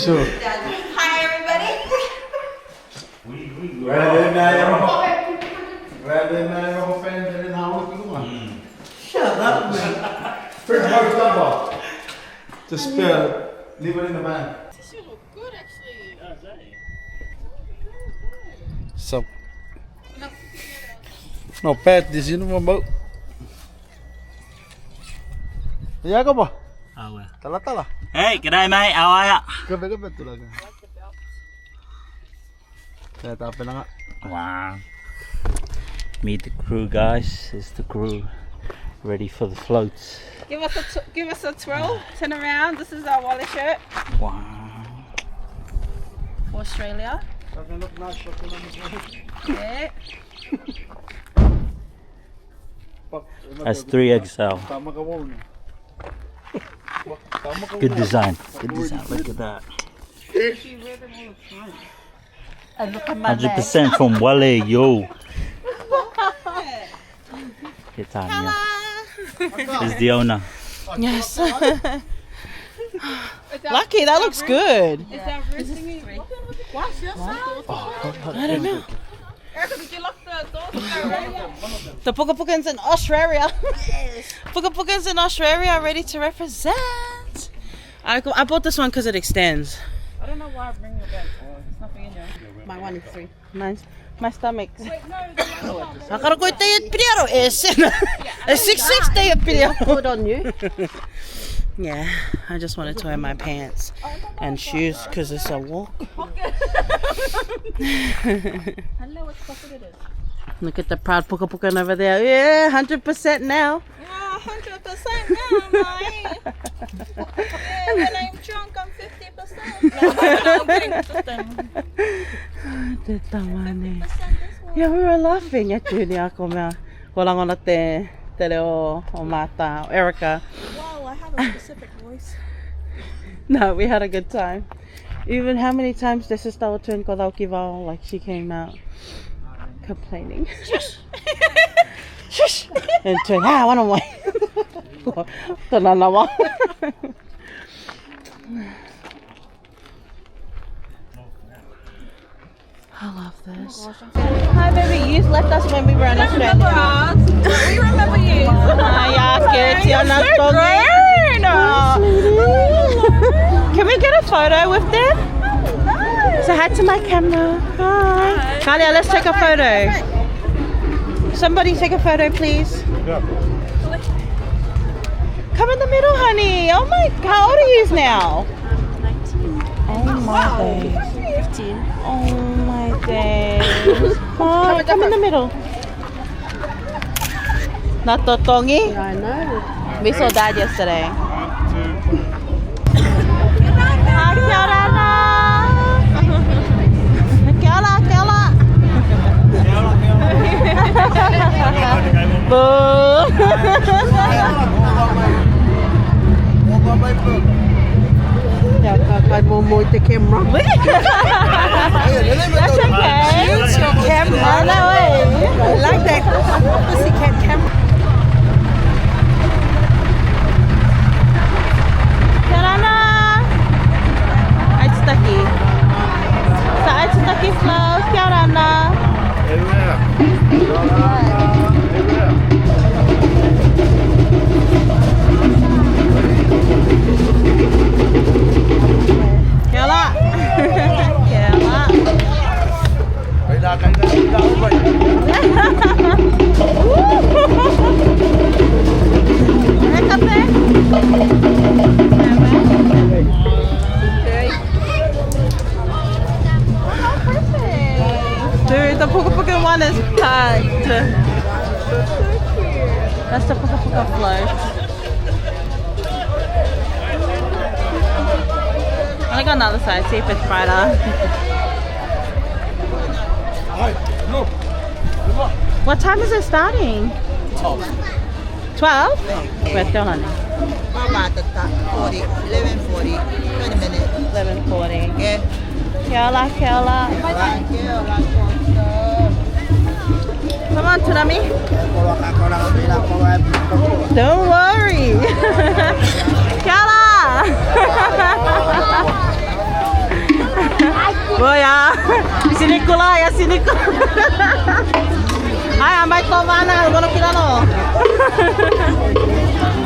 sure. Hi, everybody. Shut up, man. First bar stop. Just spill. Leave it in the van. This should look good, actually. So, no pet di sini mo ba? Iya ka ba? Awa. Tala-tala. Hey, g'day mate, how are ya? Gabi-gabi talaga. Kaya tapin na nga. Wow. Meet the crew, guys. It's the crew ready for the floats. Give us a twirl. Turn around. This is our Wally shirt. Wow. For Australia. Yeah. That's 3XL. Good design. Good design. Look at that. And look at my 100% from Wale, yo. Get time, yeah. It's the owner. Yes. Lucky, that looks good. Is that thingy? What's your sound? I don't know. Erica, did you lock the door to Australia? The Pukapukans in Australia. Pukapukans in Australia are ready to represent. I bought this one because it extends. I don't know why I'm bringing it back. There's nothing in there. My one is 3. My stomach. Wait, no, the last one. Akara ko ito yung pinero is 660 yung pinero. Good on you. Yeah, I just wanted to wear my pants and shoes because it's a walk. Hello, what pocket it is? Look at the proud Pukapukan over there. Yeah, 100% now. Yeah, 100% now, mate. Yeah, when I'm drunk, I'm 50%. No, I'm kidding. Just 50% this one. Yeah, we were laughing at you, Niako. Kolang ona te leo o mata, Erica. Wow, I have a specific voice. No, we had a good time. Even how many times the sister will turn Kodaukival, like she came out complaining. Shush! And turn, I want to wait. I love this. Hi, baby. You left us when we were in Australia. We remember you. Yeah, scared. You're not Can we get a photo with them? Say hi to my camera. Hi. Kalia, let's take a photo. Somebody take a photo, please. Come in the middle, honey. Oh my, how old are you now? 19. Oh my days. 15. Oh my days. Oh, come in the middle. Not Totongi? I know. We saw Dad yesterday. Hi, kia ora. Kia ora, kia ora. Boo. I move the camera. That's okay. Use your camera. No way. I like that pussycat camera. Karana. Aitutaki. Sa Aitutaki flows. Karana. Kela. Kela. Dude, the Pukapuka one is packed. That's the Pukapuka float. I'm gonna go on the other side, see if it's brighter. What time is it starting? 12? Where's going on? About 40, 11:40, 20 minutes. 11:40. Yeah. Kela, Kela. Thank you. Come on, Tsunami. Don't worry. Kela. Yasiniku lah, yasiniku. Hi, amai to mana gono kirano.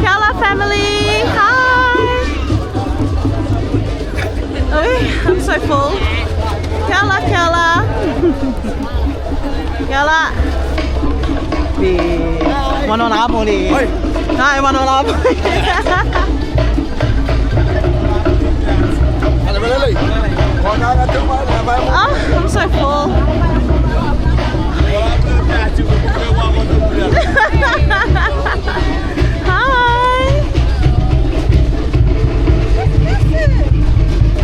Kela family, hi. Oh, I'm so full. Kela, Kela. Kela. Di mana namu ni? Hai, mana namu? Oh, I'm so full. Hi.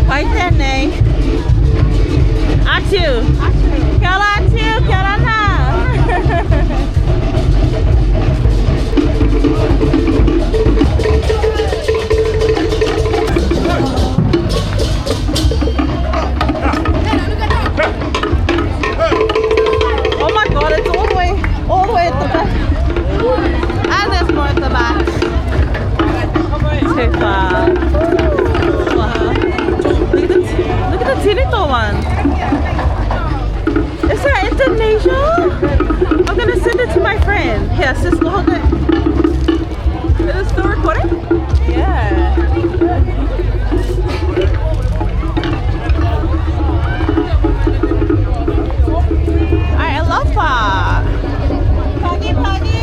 Hai tene. Achu. Kela achu, kela na. Oh my god, it's all the way at the back. And there's more at the back. Too far. Wow. Look at the Tinito one. Is that Indonesia? I'm gonna send it to my friend. Here, sis, hold it. Is it still recording? Yeah. I love that. Pagi, pagi.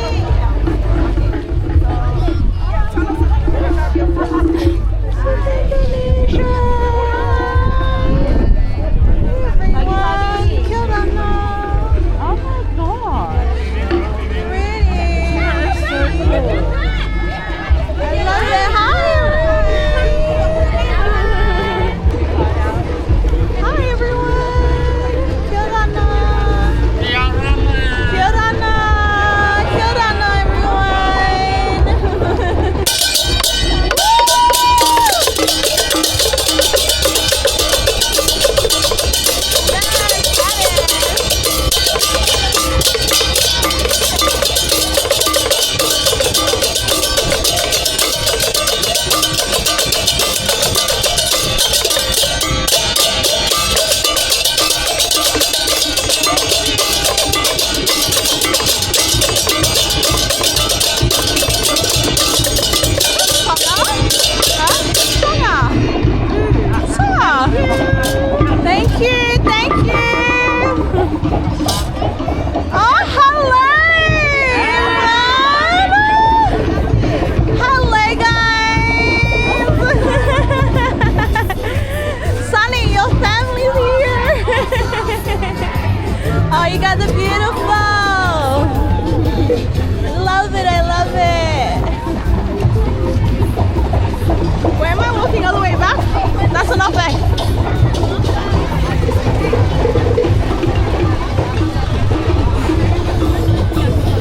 Oh my god. Really? That's so cool. I love it. Hi everyone. Kirana. Kirana. Kirana everyone. Thank you, thank you. Oh, hello, everyone. Hello, guys. Sunny, your family's here. Oh, you guys are beautiful. Love it, I love it. Where am I walking all the way back? That's enough back.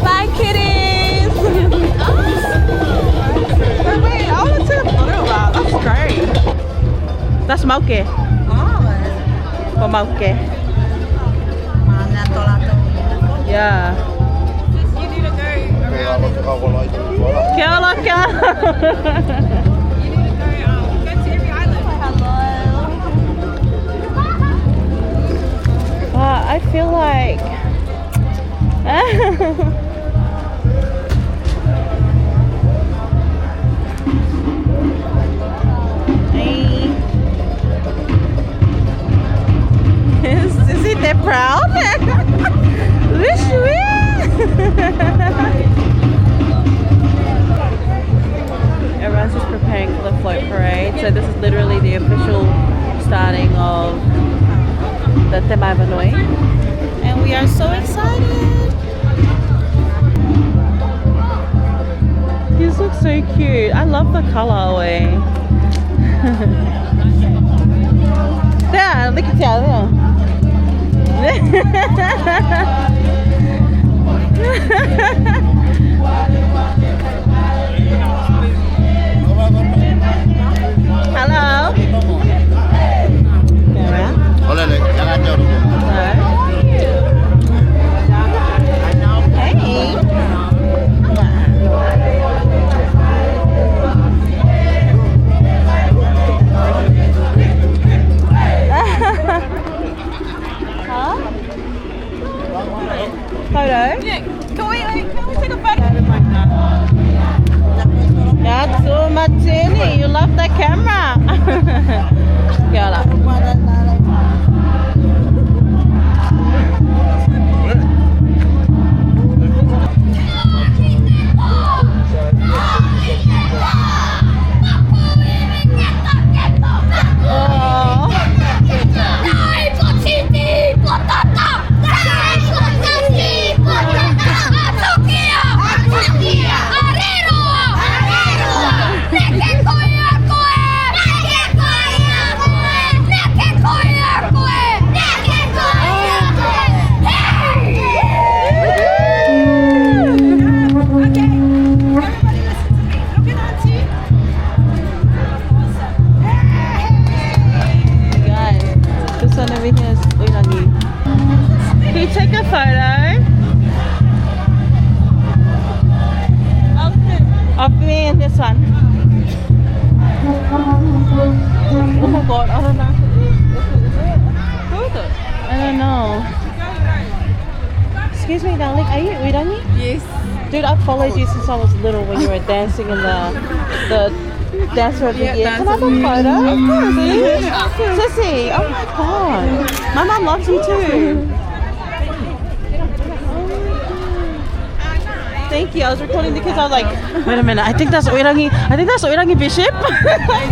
Bye, kitties. Wait, I want to take a photo of that. That's great. That's moke. For moke. Yeah. You need to go around and Kela, kela. you need to go to every island. I feel like hey. Is he that proud? Wish we. Everyone's just preparing for the float parade. So this is literally the official starting of the Te Mai Vanui. And we are so excited. These look so cute. I love the colorway. There, look at that. Hello. Camera. Hey. Hi. this one. Oh my god, I don't know. Who is it? I don't know. Excuse me, darling. Are you Irani? Yes. Dude, I followed you since I was little when you were dancing in the Dancer of the Year. Can I have a photo? Of course. Sissy, oh my god. My mom loves you too. Thank you. I was recording the kids. I was like, wait a minute. I think that's Oirangi. I think that's Oirangi Bishop.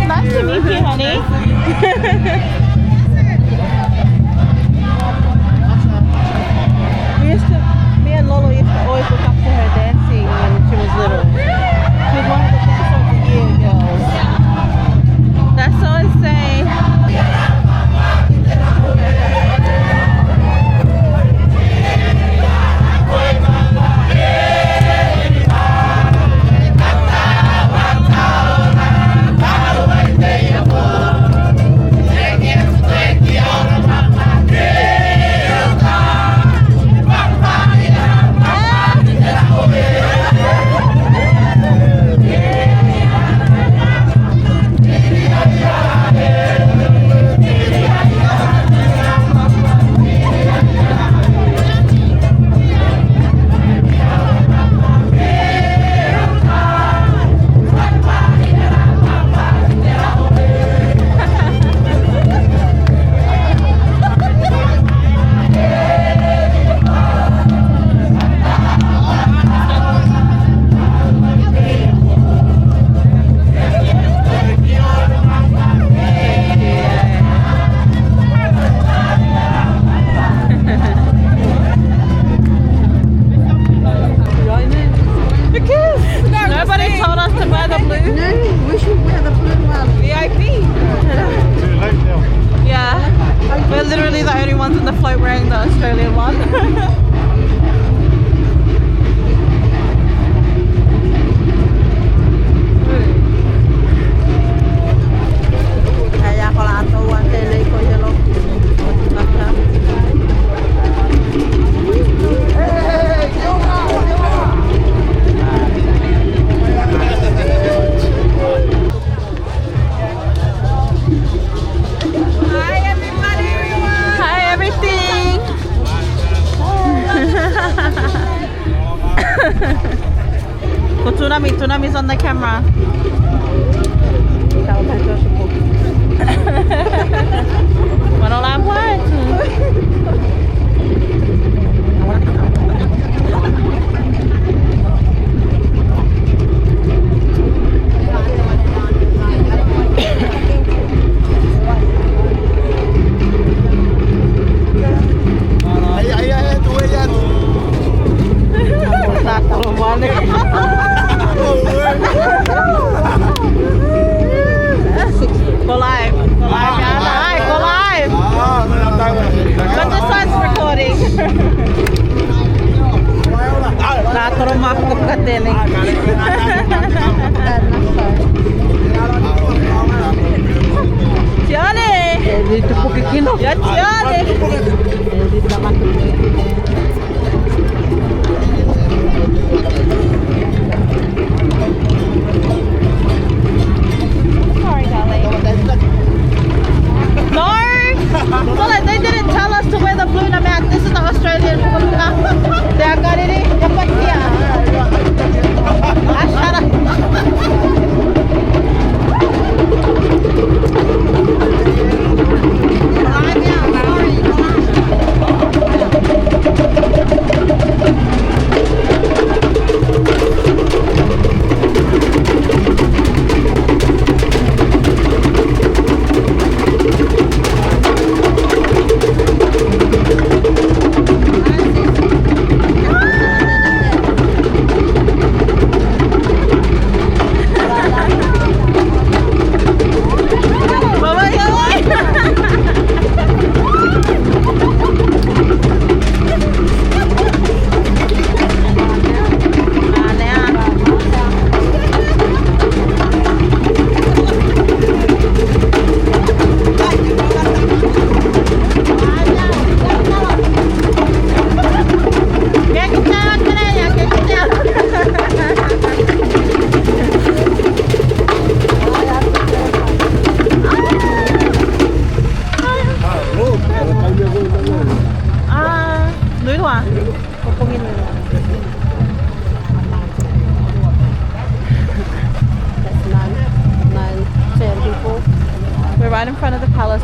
Nice to meet you, honey. Me and Lolo used to always look up to her dancing when she was little. She was one of the Dancer of the Year girls. That's so insane. Tsunami's on the camera. Bueno, la Go live. Go live, yeah. Go live. But this one's recording. Sorry, darling. No! Well, like, they didn't tell us to wear the blue mat. This is the Australian Pukapuka. They got it in. Dapat dia. Shut up. I'm sorry.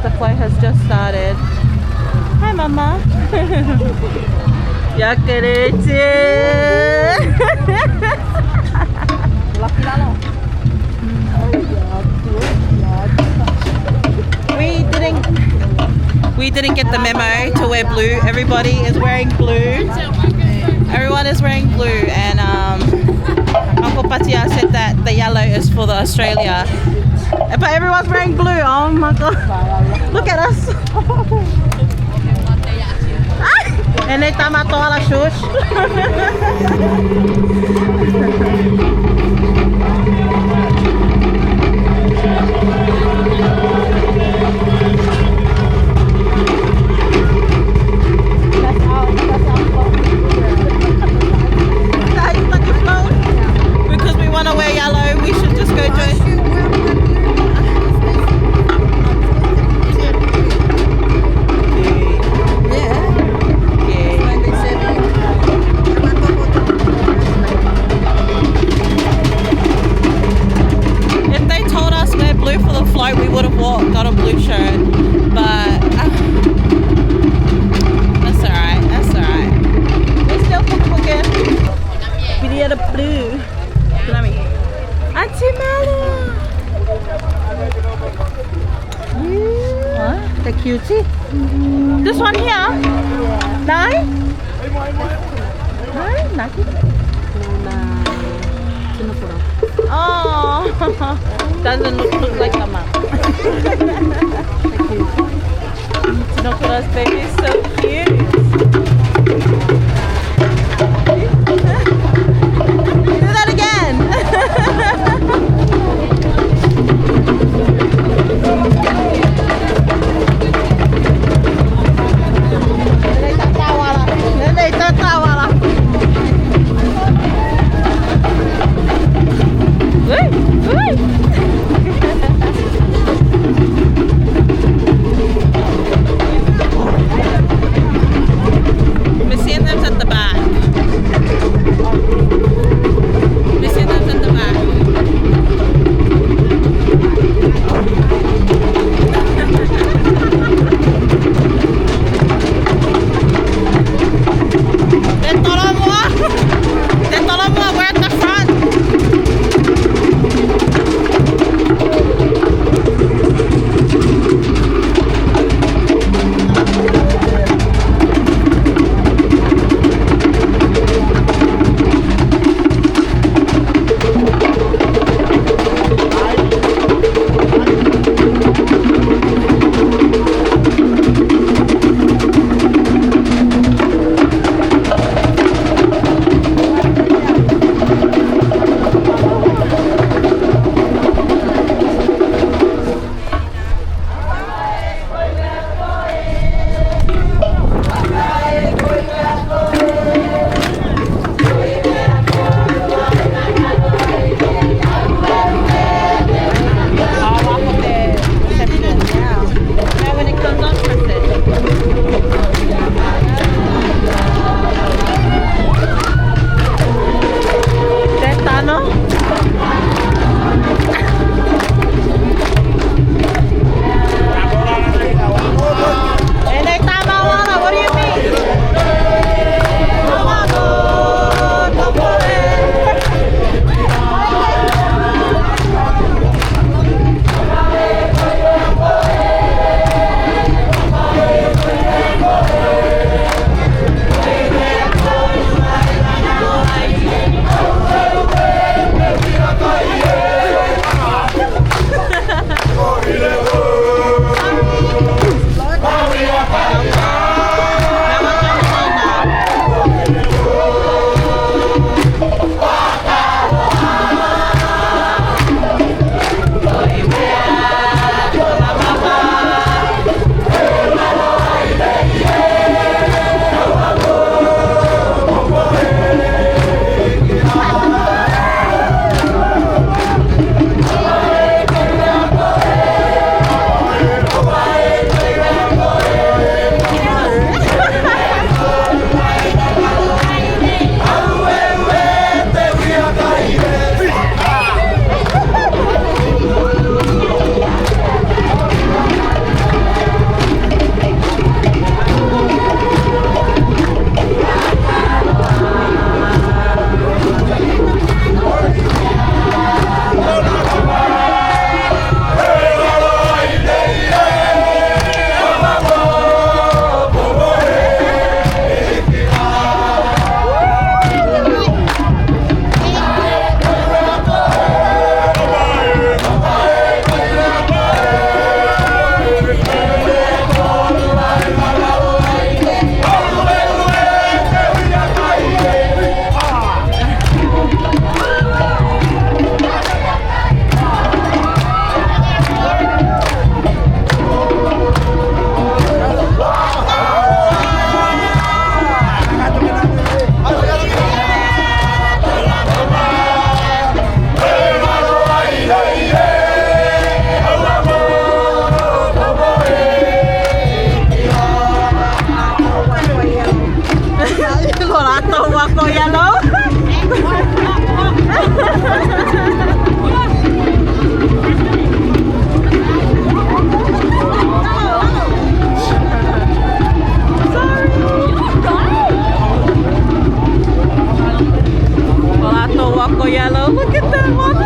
the flight has just started. Hi, Mama. We didn't get the memo to wear blue. Everybody is wearing blue. Everyone is wearing blue, and Uncle Patia said that the yellow is for the Australia. But everyone's wearing blue. Oh my god. Look at us. And they tamato a la shush. Because we want to wear yellow, we should just go to If they told us wear blue for the flight, we would have got a blue shirt. But that's alright. That's alright. We're still cooking. Video the blue. Auntie Mala. What? The cutie? This one here? Nine? Nine? Naki? Oh, doesn't look like a mom. Chinokura's baby is so cute. Do that again. Look at that one.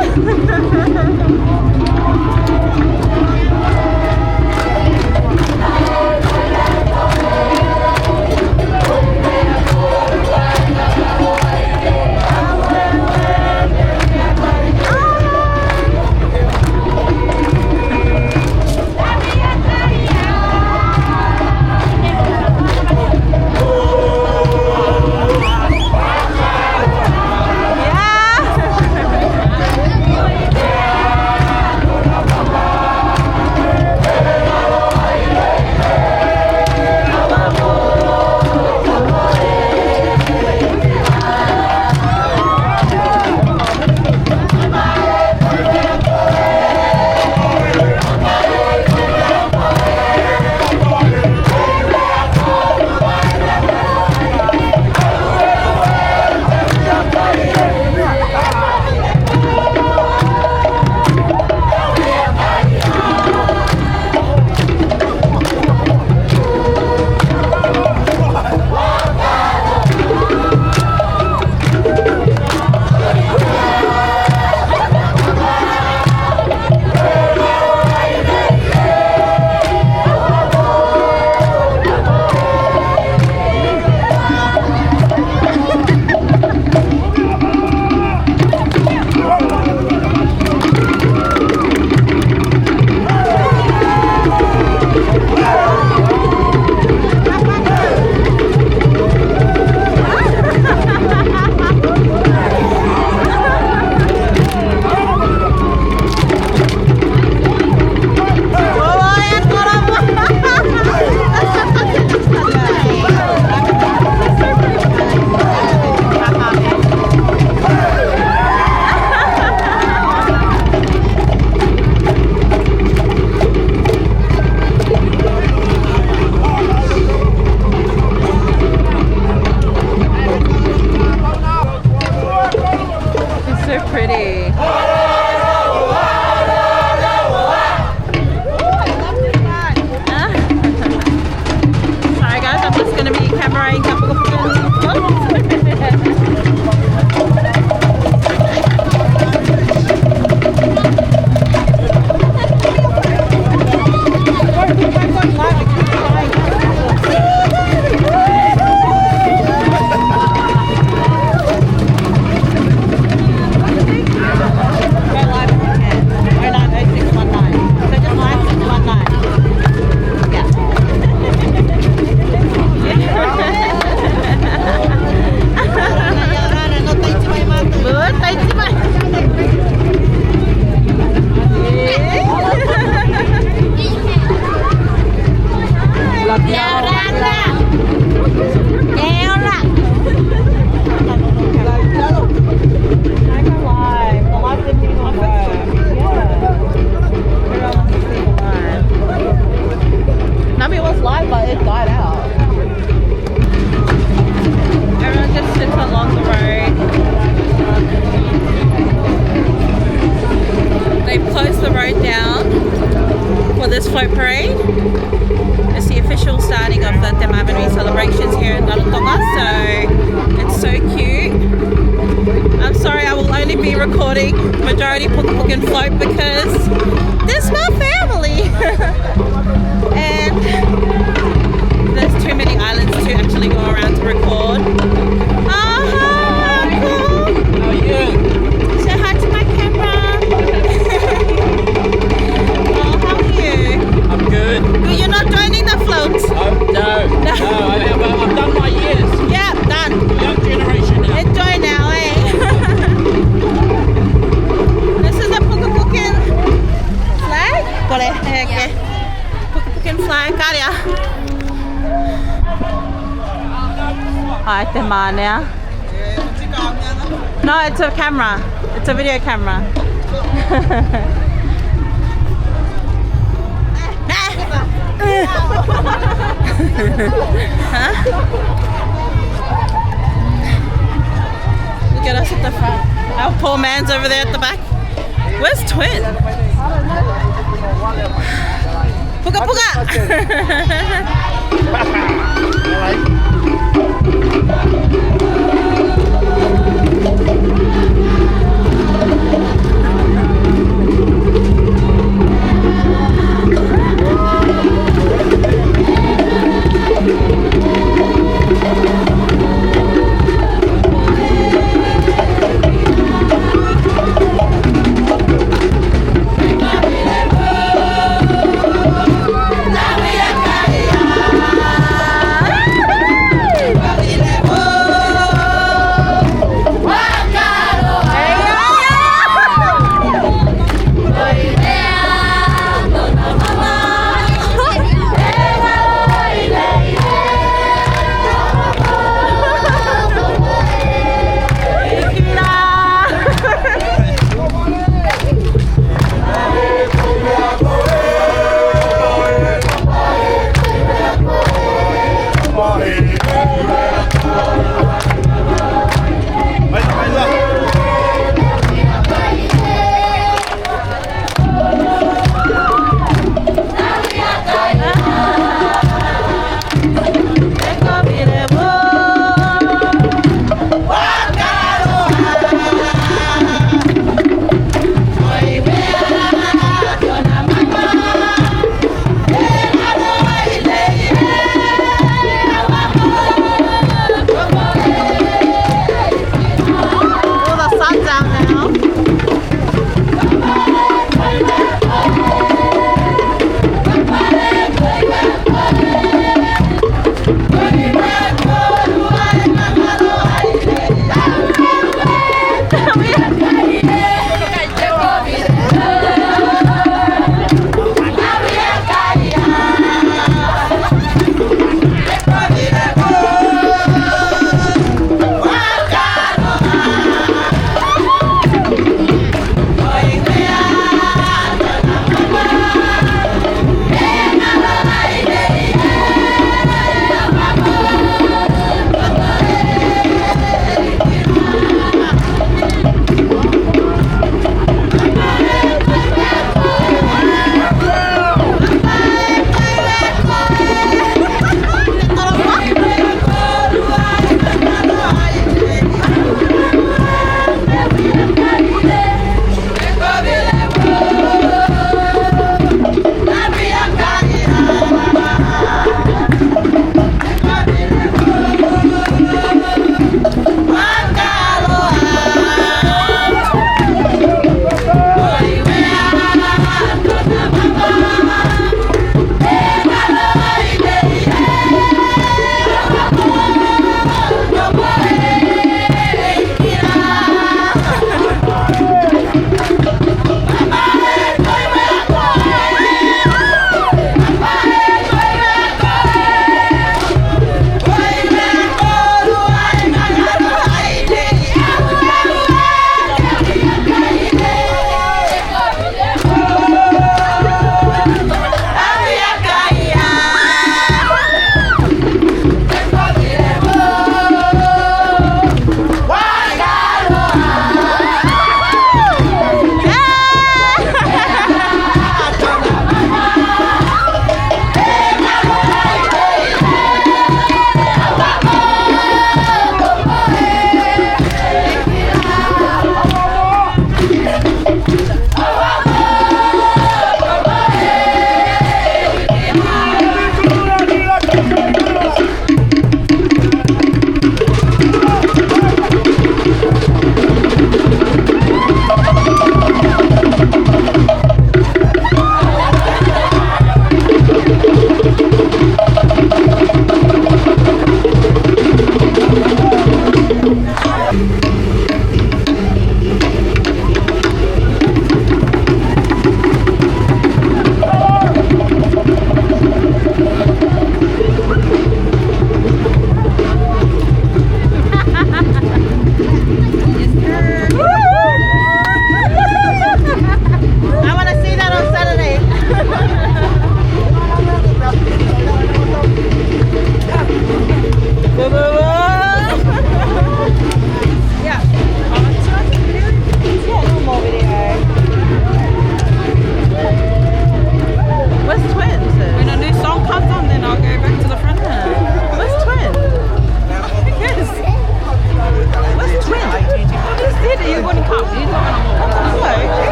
float parade. It's the official starting of the Demavanui celebrations here in Rarotonga, so it's so cute. I'm sorry, I will only be recording majority Pukapuka and float because this is my family. And there's too many islands to actually go around to record. Oh, hi, Uncle. How are you? Say hi to my camera. Oh, how are you? I'm good. Good, you're not joining the float? I've done my years. Yeah, done. Young generation now. Enjoy now, eh? This is a Pukapukan flag? Boleh, okay. Pukapukan flag, Karya. Hi, Temania. No, it's a camera. It's a video camera. Huh? Look at us at the front. Our poor man's over there at the back. Where's Twin? Pukapuka!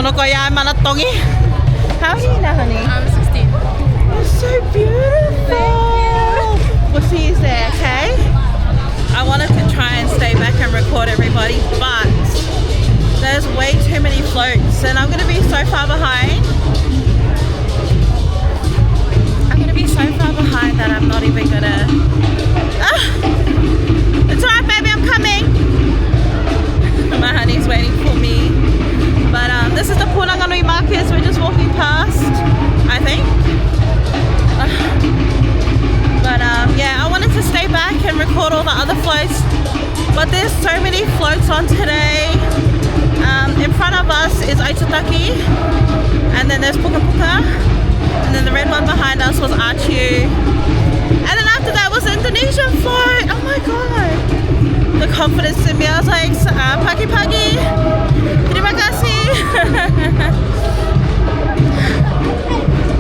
Tono ko ya manatongi. How old are you now, honey? I'm 16. You're so beautiful. We'll see you there, okay? I wanted to try and stay back and record everybody, but there's way too many floats and I'm gonna be so far behind. I'm gonna be so far behind that I'm not even gonna... It's alright, baby, I'm coming. My honey's waiting for me. But this is the Pukapuka markets we're just walking past, I think. But yeah, I wanted to stay back and record all the other floats, but there's so many floats on today. In front of us is Aitutaki, and then there's Pukapuka, and then the red one behind us was Archu, and then after that was the Indonesian float. Oh my god, the confidence in me, I was like, pagi pagi, terima kasih.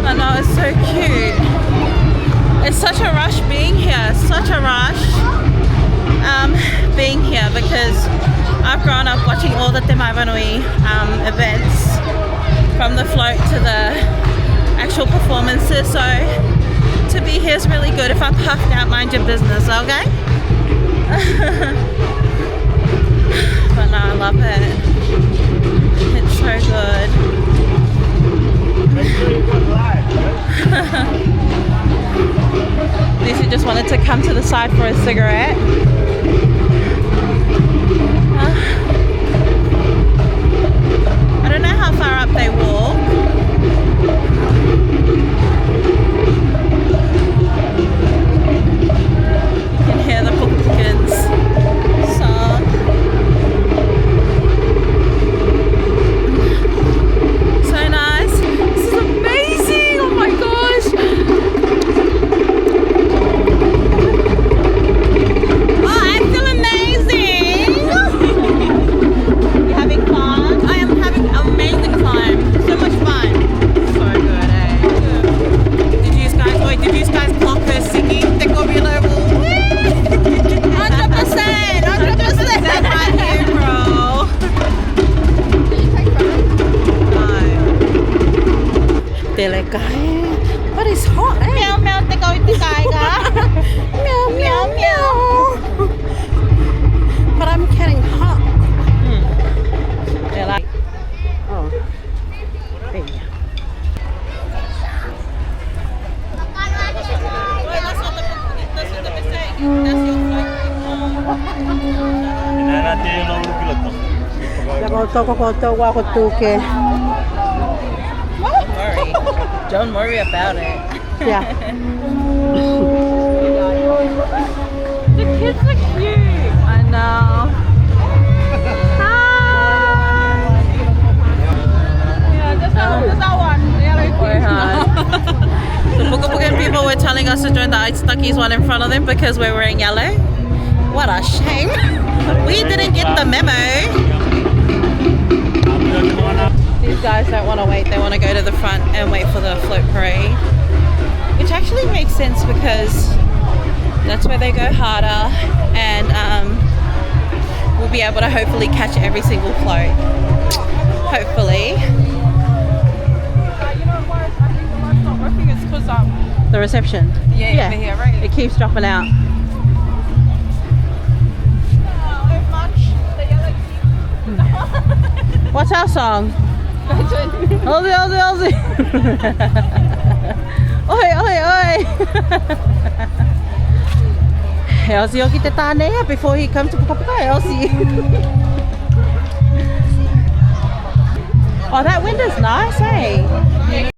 I know, it's so cute. It's such a rush being here, such a rush being here, because I've grown up watching all the Te Maiwanui events, from the float to the actual performances, so to be here is really good. If I'm puffed out, mind your business, okay? But no, I love it. It's so good. Lucy just wanted to come to the side for a cigarette. I don't know how far up they walk. You can hear the Pukapukans song. So nice. This is amazing. Oh my gosh. Oh, I feel amazing. You having fun? I am having an amazing time. So much fun. So good, eh? Did you guys clock her singing? Take over your level. 100%. 100% right here, bro. But it's hot, eh? Meow meow, take out the guy. Meow meow meow. But I'm getting hot. They're like, oh, there you go. Don't worry about it. Yeah. The kids are cute. I know. Hi. Yeah, just that one. The Pukapuka people were telling us to join the Aitutaki's one in front of them because we're wearing yellow. What a shame. We didn't get the memo. These guys don't want to wait, they want to go to the front and wait for the float parade, which actually makes sense because that's where they go harder, and we'll be able to hopefully catch every single float. Hopefully. You know what? I think the line's not working. It's because The reception. yeah, over here, right? It keeps dropping out. What's our song? Aussie, Aussie, Aussie. Oi, oi, oi. Aussie, Aussie, te tānea before he comes to Pukapuka, Aussie. Oh, that window's nice, eh?